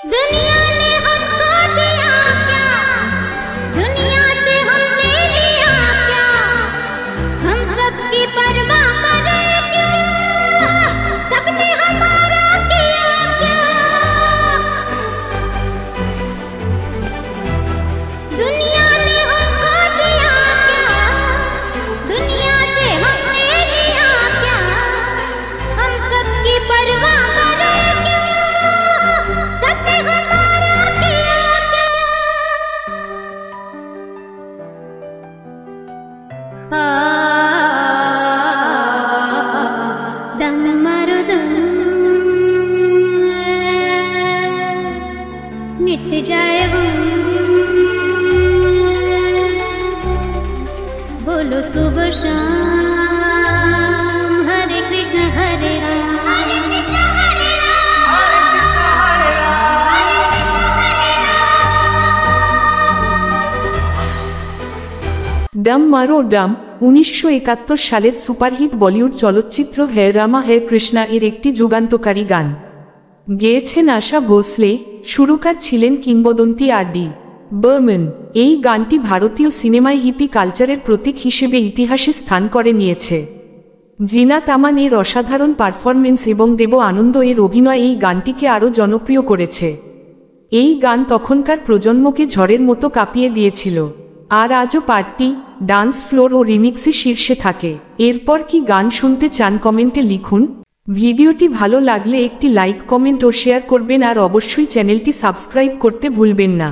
दुनिया ने हमको दिया क्या, दुनिया से हमने लिया क्या, हम सबकी परवाह करें क्यों, सबने हमारा किया क्या। दुनिया ने हमको दिया क्या, दुनिया से हमने लिया क्या, हम सबकी परवाह करें क्यों, सबने हमारा किया क्या। दम मारो दम, मिट जाए वो, बोलो सुबह शाम हरे कृष्ण हरे राम, हरे कृष्ण हरे राम, हरे कृष्ण हरे राम। डम मारो डम 1971 সালের সুপারহিট বলিউড চলচ্চিত্র হে রামা হে কৃষ্ণা এর একটি যুগান্তকারী গান। গেয়েছেন আশা ভোসলে, সুরকার ছিলেন কিংবদন্তি আর.ডি. বর্মন। এই গানটি ভারতীয় সিনেমায় হিপি কালচারের প্রতীক হিসেবে ইতিহাসে স্থান করে নিয়েছে। জিনাত আমান এর অসাধারণ পারফরমেন্স এবং দেব আনন্দ এর অভিনয় এই গানটিকে আরও জনপ্রিয় করেছে। এই গান তখনকার প্রজন্মকে ঝড়ের মতো কাঁপিয়ে দিয়েছিল, আর আজও পার্টি, ডান্স ফ্লোর ও রিমিক্সে শীর্ষে থাকে। এরপর কি গান শুনতে চান কমেন্টে লিখুন। ভিডিওটি ভালো লাগলে একটি লাইক, কমেন্ট ও শেয়ার করবেন, আর অবশ্যই চ্যানেলটি সাবস্ক্রাইব করতে ভুলবেন না।